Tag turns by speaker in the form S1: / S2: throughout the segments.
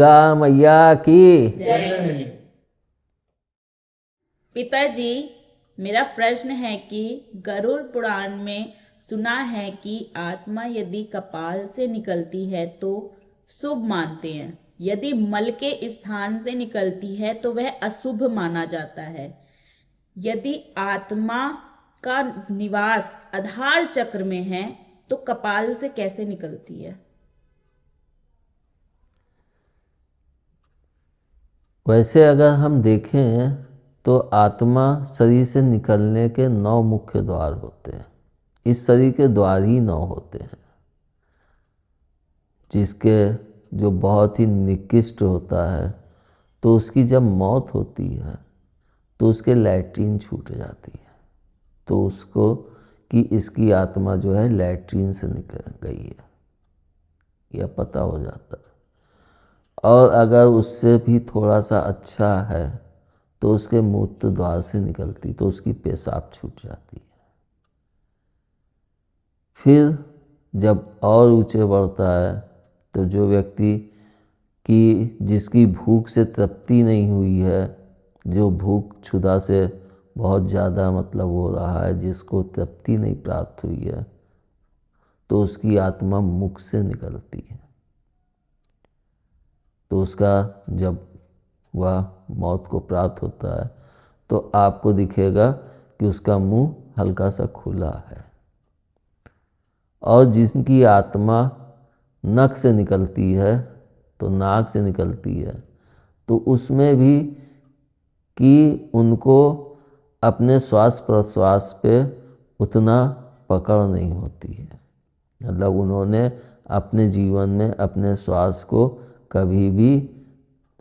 S1: दुर्गा मैया की
S2: जय। पिताजी, मेरा प्रश्न है कि गरुड़ पुराण में सुना है कि आत्मा यदि कपाल से निकलती है तो शुभ मानते हैं, यदि मल के स्थान से निकलती है तो वह अशुभ माना जाता है। यदि आत्मा का निवास आधार चक्र में है तो कपाल से कैसे निकलती है?
S1: वैसे अगर हम देखें तो आत्मा शरीर से निकलने के 9 मुख्य द्वार होते हैं। इस शरीर के द्वार ही 9 होते हैं, जिसके जो बहुत ही निकृष्ट होता है तो उसकी जब मौत होती है तो उसके लैट्रिन छूट जाती है, तो उसको कि इसकी आत्मा जो है लैट्रिन से निकल गई है यह पता हो जाता है। और अगर उससे भी थोड़ा सा अच्छा है तो उसके मूत्र द्वार से निकलती, तो उसकी पेशाब छूट जाती है। फिर जब और ऊंचे बढ़ता है तो जो व्यक्ति की जिसकी भूख से तृप्ति नहीं हुई है, जो भूख क्षुधा से बहुत ज़्यादा मतलब हो रहा है, जिसको तृप्ति नहीं प्राप्त हुई है, तो उसकी आत्मा मुख से निकलती है। तो उसका जब वह मौत को प्राप्त होता है तो आपको दिखेगा कि उसका मुंह हल्का सा खुला है। और जिनकी आत्मा नख से निकलती है, तो नाक से निकलती है, तो उसमें भी कि उनको अपने श्वास प्रश्वास पे उतना पकड़ नहीं होती है। मतलब उन्होंने अपने जीवन में अपने श्वास को कभी भी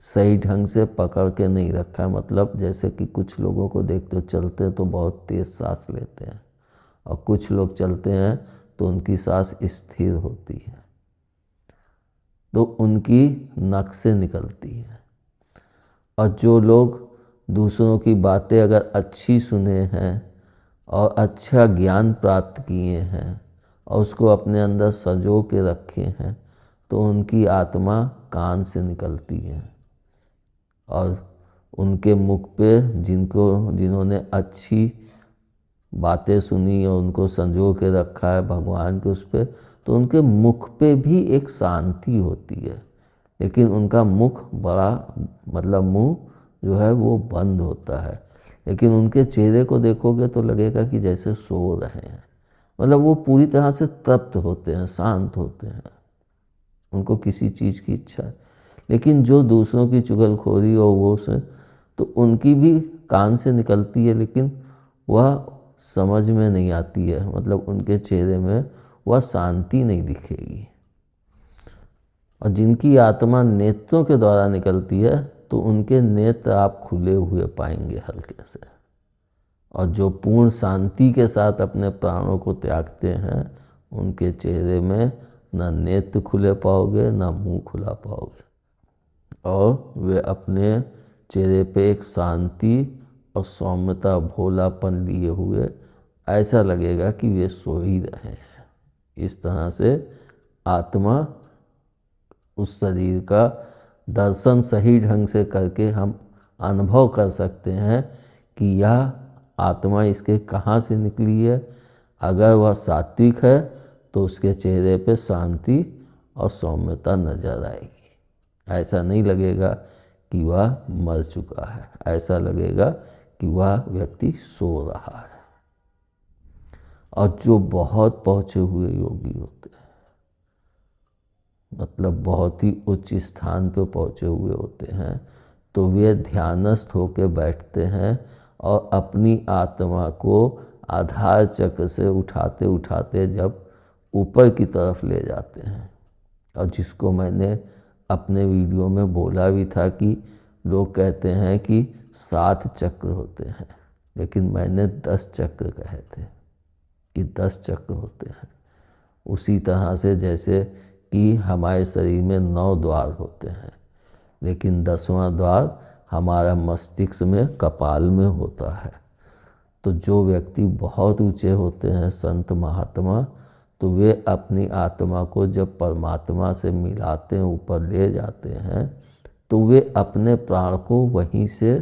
S1: सही ढंग से पकड़ के नहीं रखा। मतलब जैसे कि कुछ लोगों को देखते हो चलते तो बहुत तेज़ सांस लेते हैं, और कुछ लोग चलते हैं तो उनकी सांस स्थिर होती है, तो उनकी नक से निकलती है। और जो लोग दूसरों की बातें अगर अच्छी सुने हैं और अच्छा ज्ञान प्राप्त किए हैं और उसको अपने अंदर संजो के रखे हैं, तो उनकी आत्मा कान से निकलती है। और उनके मुख पे जिन्होंने अच्छी बातें सुनी और उनको संजो के रखा है भगवान के उस पर, तो उनके मुख पे भी एक शांति होती है। लेकिन उनका मुख बड़ा मतलब मुंह जो है वो बंद होता है, लेकिन उनके चेहरे को देखोगे तो लगेगा कि जैसे सो रहे हैं। मतलब वो पूरी तरह से तृप्त होते हैं, शांत होते हैं, उनको किसी चीज़ की इच्छा है। लेकिन जो दूसरों की चुगलखोरी और वो से, तो उनकी भी कान से निकलती है, लेकिन वह समझ में नहीं आती है। मतलब उनके चेहरे में वह शांति नहीं दिखेगी। और जिनकी आत्मा नेत्रों के द्वारा निकलती है तो उनके नेत्र आप खुले हुए पाएंगे हल्के से। और जो पूर्ण शांति के साथ अपने प्राणों को त्यागते हैं, उनके चेहरे में ना नेत्र खुले पाओगे ना मुंह खुला पाओगे, और वे अपने चेहरे पे एक शांति और सौम्यता भोलापन लिए हुए ऐसा लगेगा कि वे सो ही रहे हैं। इस तरह से आत्मा उस शरीर का दर्शन सही ढंग से करके हम अनुभव कर सकते हैं कि यह आत्मा इसके कहाँ से निकली है। अगर वह सात्विक है तो उसके चेहरे पे शांति और सौम्यता नजर आएगी। ऐसा नहीं लगेगा कि वह मर चुका है, ऐसा लगेगा कि वह व्यक्ति सो रहा है। और जो बहुत पहुँचे हुए योगी होते हैं, मतलब बहुत ही उच्च स्थान पर पहुँचे हुए होते हैं, तो वे ध्यानस्थ होकर बैठते हैं और अपनी आत्मा को आधार चक्र से उठाते उठाते जब ऊपर की तरफ ले जाते हैं। और जिसको मैंने अपने वीडियो में बोला भी था कि लोग कहते हैं कि 7 चक्र होते हैं, लेकिन मैंने 10 चक्र कहे थे कि 10 चक्र होते हैं। उसी तरह से जैसे कि हमारे शरीर में 9 द्वार होते हैं, लेकिन 10वां द्वार हमारा मस्तिष्क में कपाल में होता है। तो जो व्यक्ति बहुत ऊंचे होते हैं संत महात्मा, तो वे अपनी आत्मा को जब परमात्मा से मिलाते हैं, ऊपर ले जाते हैं, तो वे अपने प्राण को वहीं से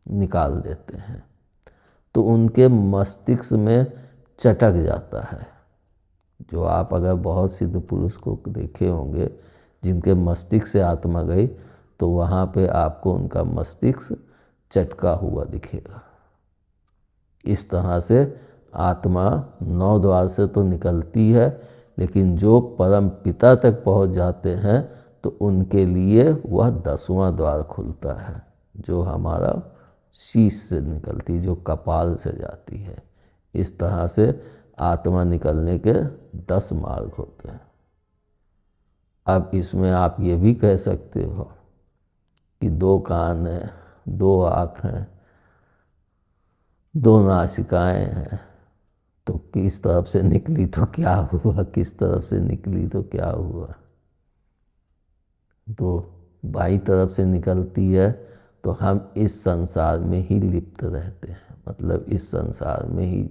S1: निकाल देते हैं, तो उनके मस्तिष्क में चटक जाता है। जो आप अगर बहुत सिद्ध पुरुष को देखे होंगे जिनके मस्तिष्क से आत्मा गई, तो वहाँ पे आपको उनका मस्तिष्क चटका हुआ दिखेगा। इस तरह से आत्मा 9 द्वार से तो निकलती है, लेकिन जो परम पिता तक पहुँच जाते हैं तो उनके लिए वह 10वां द्वार खुलता है, जो हमारा शीश से निकलती, जो कपाल से जाती है। इस तरह से आत्मा निकलने के 10 मार्ग होते हैं। अब इसमें आप ये भी कह सकते हो कि 2 कान हैं, 2 आँख हैं, 2 नासिकाएं हैं, तो किस तरफ से निकली तो क्या हुआ, किस तरफ से निकली तो क्या हुआ। तो बाई तरफ से निकलती है तो हम इस संसार में ही लिप्त रहते हैं, मतलब इस संसार में ही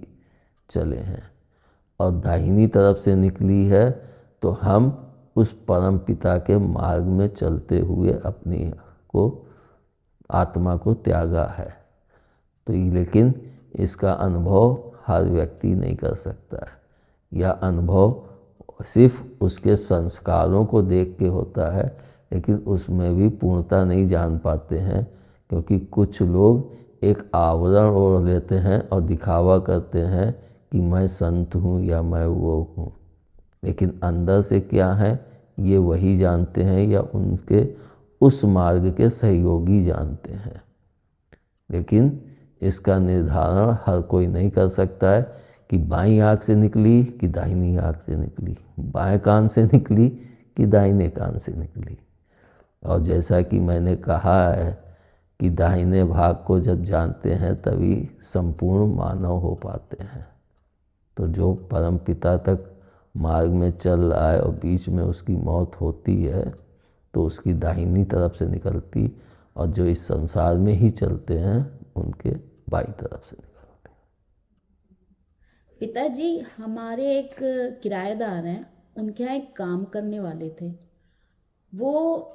S1: चले हैं। और दाहिनी तरफ से निकली है तो हम उस परम पिता के मार्ग में चलते हुए अपनी को आत्मा को त्यागा है। तो लेकिन इसका अनुभव हर व्यक्ति नहीं कर सकता है। यह अनुभव सिर्फ उसके संस्कारों को देख के होता है, लेकिन उसमें भी पूर्णता नहीं जान पाते हैं, क्योंकि कुछ लोग एक आवरण ओढ़ लेते हैं और दिखावा करते हैं कि मैं संत हूँ या मैं वो हूँ, लेकिन अंदर से क्या है ये वही जानते हैं या उनके उस मार्ग के सहयोगी जानते हैं। लेकिन इसका निर्धारण हर कोई नहीं कर सकता है कि बाईं आँख से निकली कि दाहिनी आँख से निकली, बाएं कान से निकली कि दाहिने कान से निकली। और जैसा कि मैंने कहा है कि दाहिने भाग को जब जानते हैं तभी संपूर्ण मानव हो पाते हैं। तो जो परम पिता तक मार्ग में चल रहा है और बीच में उसकी मौत होती है, तो उसकी दाहिनी तरफ से निकलती, और जो इस संसार में ही चलते हैं उनके बाईं तरफ से निकलते हैं।
S2: पिताजी, हमारे एक किराएदार हैं, उनके यहाँ एक काम करने वाले थे। वो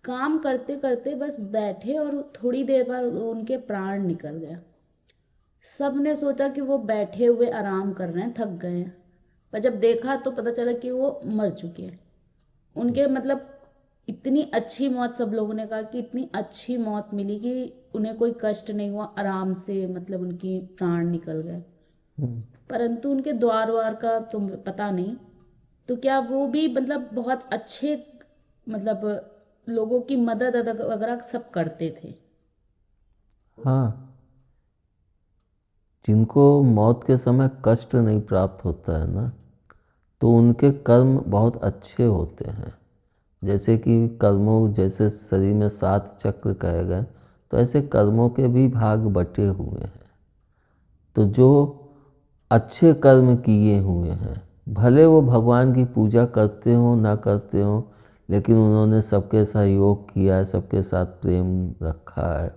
S2: काम करते करते बस बैठे और थोड़ी देर बाद उनके प्राण निकल गए। सब ने सोचा कि वो बैठे हुए आराम कर रहे हैं, थक गए हैं, पर जब देखा तो पता चला कि वो मर चुके हैं। उनके मतलब इतनी अच्छी मौत, सब लोगों ने कहा कि इतनी अच्छी मौत मिली कि उन्हें कोई कष्ट नहीं हुआ, आराम से मतलब उनके प्राण निकल गए। परंतु उनके द्वार वार का तो पता नहीं। तो क्या वो भी मतलब बहुत अच्छे, मतलब लोगों की मदद वगैरह सब करते थे?
S1: हाँ, जिनको मौत के समय कष्ट नहीं प्राप्त होता है ना, तो उनके कर्म बहुत अच्छे होते हैं। जैसे कि कर्मों, जैसे शरीर में 7 चक्र कहे गए, तो ऐसे कर्मों के भी भाग बटे हुए हैं। तो जो अच्छे कर्म किए हुए हैं, भले वो भगवान की पूजा करते हो ना करते हो, लेकिन उन्होंने सबके सहयोग किया है, सबके साथ प्रेम रखा है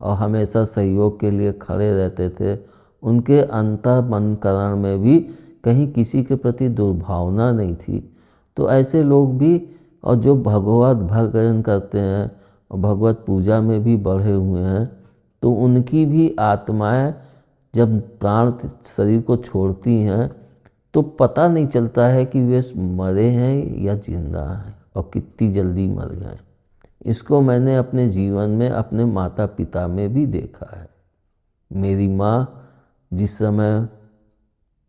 S1: और हमेशा सहयोग के लिए खड़े रहते थे। उनके अंतःकरण में भी कहीं किसी के प्रति दुर्भावना नहीं थी। तो ऐसे लोग भी, और जो भगवत भजन करते हैं और भगवत पूजा में भी बढ़े हुए हैं, तो उनकी भी आत्माएं जब प्राण शरीर को छोड़ती हैं तो पता नहीं चलता है कि वे मरे हैं या जिंदा हैं और कितनी जल्दी मर गए। इसको मैंने अपने जीवन में अपने माता पिता में भी देखा है। मेरी माँ जिस समय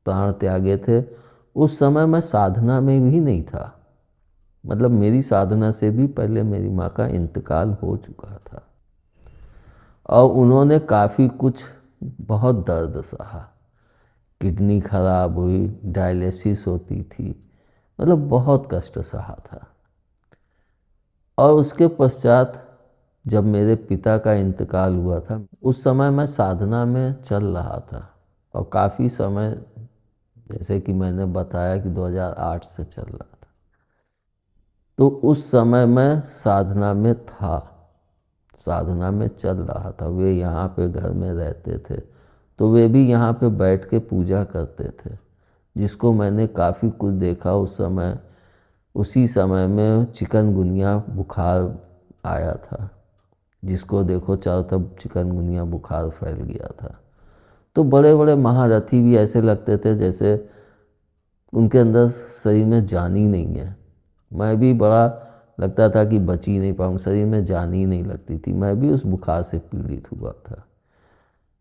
S1: प्राण त्यागे थे, उस समय मैं साधना में भी नहीं था, मतलब मेरी साधना से भी पहले मेरी माँ का इंतकाल हो चुका था। और उन्होंने काफ़ी कुछ, बहुत दर्द सहा, किडनी खराब हुई, डायलिसिस होती थी, मतलब बहुत कष्ट सहा था। और उसके पश्चात जब मेरे पिता का इंतकाल हुआ था, उस समय मैं साधना में चल रहा था और काफ़ी समय, जैसे कि मैंने बताया कि 2008 से चल रहा था। तो उस समय मैं साधना में था, साधना में चल रहा था। वे यहाँ पे घर में रहते थे, तो वे भी यहाँ पे बैठ के पूजा करते थे, जिसको मैंने काफ़ी कुछ देखा उस समय। उसी समय में चिकनगुनिया बुखार आया था, जिसको देखो चारों तरफ चिकनगुनिया बुखार फैल गया था। तो बड़े बड़े महारथी भी ऐसे लगते थे जैसे उनके अंदर शरीर में जान ही नहीं है। मैं भी बड़ा लगता था कि बच ही नहीं पाऊँ, शरीर में जान ही नहीं लगती थी। मैं भी उस बुखार से पीड़ित हुआ था,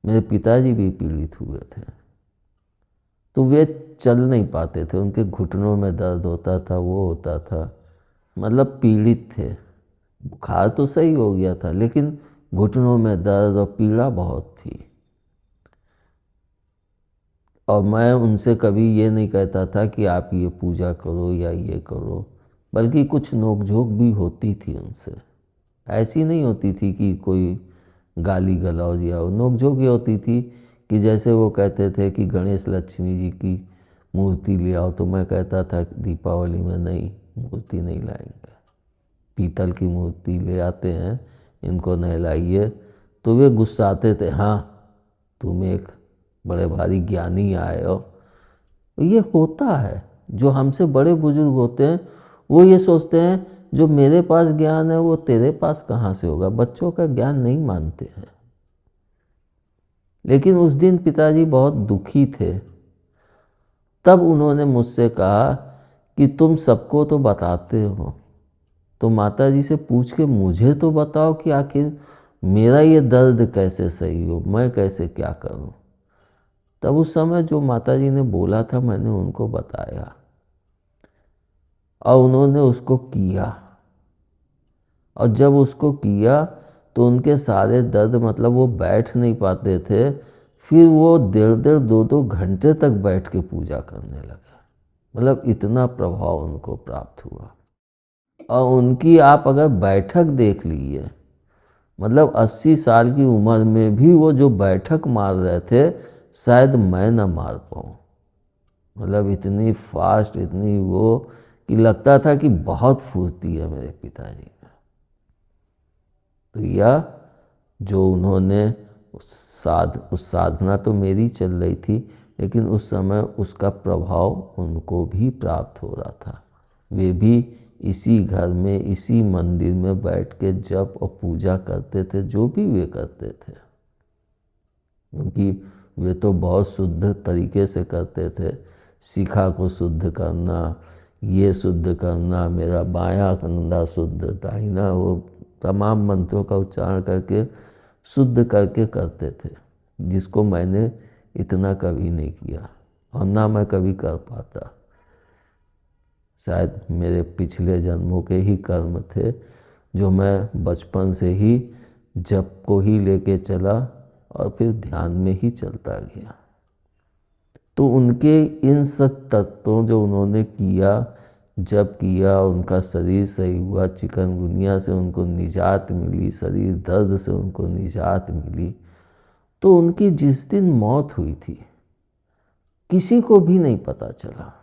S1: मेरे पिताजी भी पीड़ित हुए थे। तो वे चल नहीं पाते थे, उनके घुटनों में दर्द होता था, वो होता था, मतलब पीड़ित थे। बुखार तो सही हो गया था लेकिन घुटनों में दर्द और पीड़ा बहुत थी। और मैं उनसे कभी ये नहीं कहता था कि आप ये पूजा करो या ये करो, बल्कि कुछ नोक-झोंक भी होती थी उनसे। ऐसी नहीं होती थी कि कोई गाली गलौज या नोक-झोंक ये होती थी कि जैसे वो कहते थे कि गणेश लक्ष्मी जी की मूर्ति ले आओ, तो मैं कहता था दीपावली में नहीं, मूर्ति नहीं लाएंगे, पीतल की मूर्ति ले आते हैं, इनको नहलाइए। तो वे गुस्साते थे, हाँ तुम एक बड़े भारी ज्ञानी आए हो। ये होता है, जो हमसे बड़े बुजुर्ग होते हैं वो ये सोचते हैं जो मेरे पास ज्ञान है वो तेरे पास कहाँ से होगा, बच्चों का ज्ञान नहीं मानते हैं। लेकिन उस दिन पिताजी बहुत दुखी थे। तब उन्होंने मुझसे कहा कि तुम सबको तो बताते हो, तो माता जी से पूछ के मुझे तो बताओ कि आखिर मेरा ये दर्द कैसे सही हो, मैं कैसे क्या करूं। तब उस समय जो माता जी ने बोला था मैंने उनको बताया और उन्होंने उसको किया। और जब उसको किया तो उनके सारे दर्द, मतलब वो बैठ नहीं पाते थे, फिर वो 1.5-2 घंटे तक बैठ के पूजा करने लगे। मतलब इतना प्रभाव उनको प्राप्त हुआ। और उनकी आप अगर बैठक देख लीजिए, मतलब 80 साल की उम्र में भी वो जो बैठक मार रहे थे शायद मैं ना मार पाऊँ। मतलब इतनी फास्ट, इतनी वो कि लगता था कि बहुत फुर्ती है मेरे पिताजी में। तो यह जो उन्होंने उस साधना तो मेरी चल रही थी, लेकिन उस समय उसका प्रभाव उनको भी प्राप्त हो रहा था। वे भी इसी घर में, इसी मंदिर में बैठ के जप और पूजा करते थे, जो भी वे करते थे, क्योंकि वे तो बहुत शुद्ध तरीके से करते थे। शिखा को शुद्ध करना, ये शुद्ध करना, मेरा बायां कंधा शुद्ध, दाहिना, वो तमाम मंत्रों का उच्चारण करके शुद्ध करके करते थे, जिसको मैंने इतना कभी नहीं किया और ना मैं कभी कर पाता। शायद मेरे पिछले जन्मों के ही कर्म थे जो मैं बचपन से ही जप को ही लेके चला और फिर ध्यान में ही चलता गया। तो उनके इन सब तत्वों जो उन्होंने किया, जब किया उनका शरीर सही हुआ, चिकनगुनिया से उनको निजात मिली, शरीर दर्द से उनको निजात मिली। तो उनकी जिस दिन मौत हुई थी किसी को भी नहीं पता चला,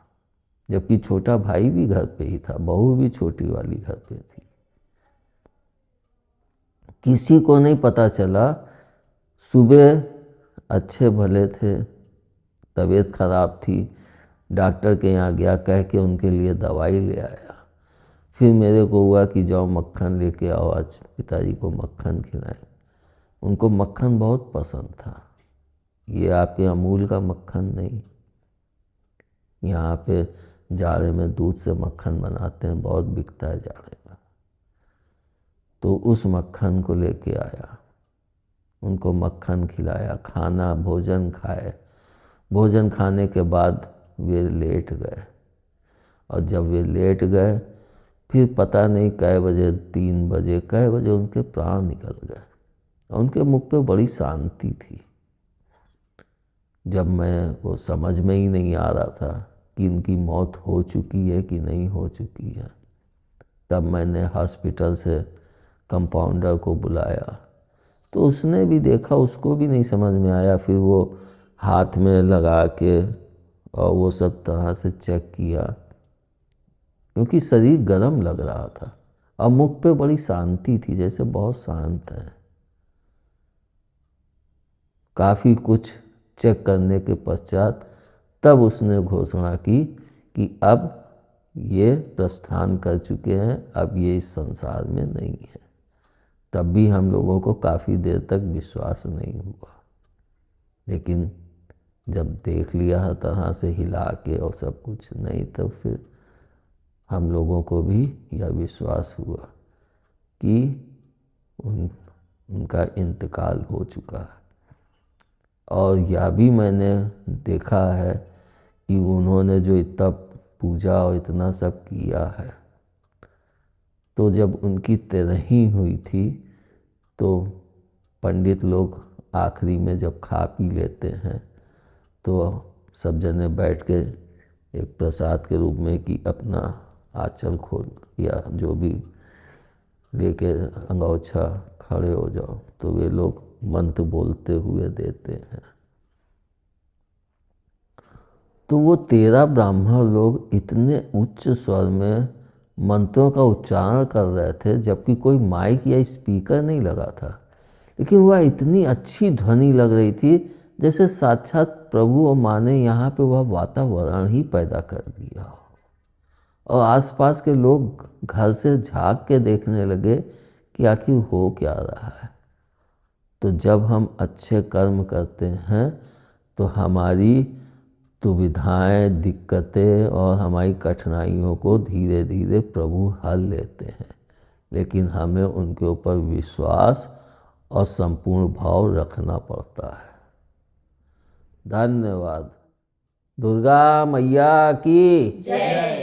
S1: जबकि छोटा भाई भी घर पे ही था, बहू भी छोटी वाली घर पे थी। किसी को नहीं पता चला। सुबह अच्छे भले थे, तबीयत खराब थी, डॉक्टर के यहाँ गया, कह के उनके लिए दवाई ले आया। फिर मेरे को हुआ कि जाओ मक्खन लेके आओ, आज पिताजी को मक्खन खिलाएं। उनको मक्खन बहुत पसंद था। ये आपके अमूल का मक्खन नहीं, यहाँ पे जाड़े में दूध से मक्खन बनाते हैं, बहुत बिकता है जाड़े में। तो उस मक्खन को लेके आया, उनको मक्खन खिलाया, खाना भोजन खाए। भोजन खाने के बाद वे लेट गए, और जब वे लेट गए फिर पता नहीं कै बजे, 3 बजे, कै बजे उनके प्राण निकल गए। और उनके मुख पे बड़ी शांति थी। जब मैं वो समझ में ही नहीं आ रहा था कि इनकी मौत हो चुकी है कि नहीं हो चुकी है, तब मैंने हॉस्पिटल से कंपाउंडर को बुलाया। तो उसने भी देखा, उसको भी नहीं समझ में आया। फिर वो हाथ में लगा के और वो सब तरह से चेक किया, क्योंकि शरीर गर्म लग रहा था और मुख पे बड़ी शांति थी, जैसे बहुत शांत है। काफ़ी कुछ चेक करने के पश्चात तब उसने घोषणा की कि अब ये प्रस्थान कर चुके हैं, अब ये इस संसार में नहीं है। तब भी हम लोगों को काफ़ी देर तक विश्वास नहीं हुआ, लेकिन जब देख लिया हर तरह से हिला के और सब कुछ नहीं, तब फिर हम लोगों को भी यह विश्वास हुआ कि उनका इंतकाल हो चुका है। और यह भी मैंने देखा है कि उन्होंने जो इतना पूजा और इतना सब किया है, तो जब उनकी तिरही हुई थी तो पंडित लोग आखिरी में जब खा पी लेते हैं तो सब जने बैठ के एक प्रसाद के रूप में कि अपना आंचल खोल या जो भी लेके अंगोछा खड़े हो जाओ, तो वे लोग मंत्र बोलते हुए देते हैं। तो वो 13 ब्राह्मण लोग इतने उच्च स्वर में मंत्रों का उच्चारण कर रहे थे, जबकि कोई माइक या स्पीकर नहीं लगा था, लेकिन वह इतनी अच्छी ध्वनि लग रही थी जैसे साक्षात प्रभु और माँ ने यहाँ पे वह वातावरण ही पैदा कर दिया। और आसपास के लोग घर से झांक के देखने लगे कि आखिर हो क्या रहा है। तो जब हम अच्छे कर्म करते हैं तो हमारी दुविधाएं, दिक्कतें और हमारी कठिनाइयों को धीरे धीरे प्रभु हल लेते हैं, लेकिन हमें उनके ऊपर विश्वास और संपूर्ण भाव रखना पड़ता है। धन्यवाद। दुर्गा मैया की जय।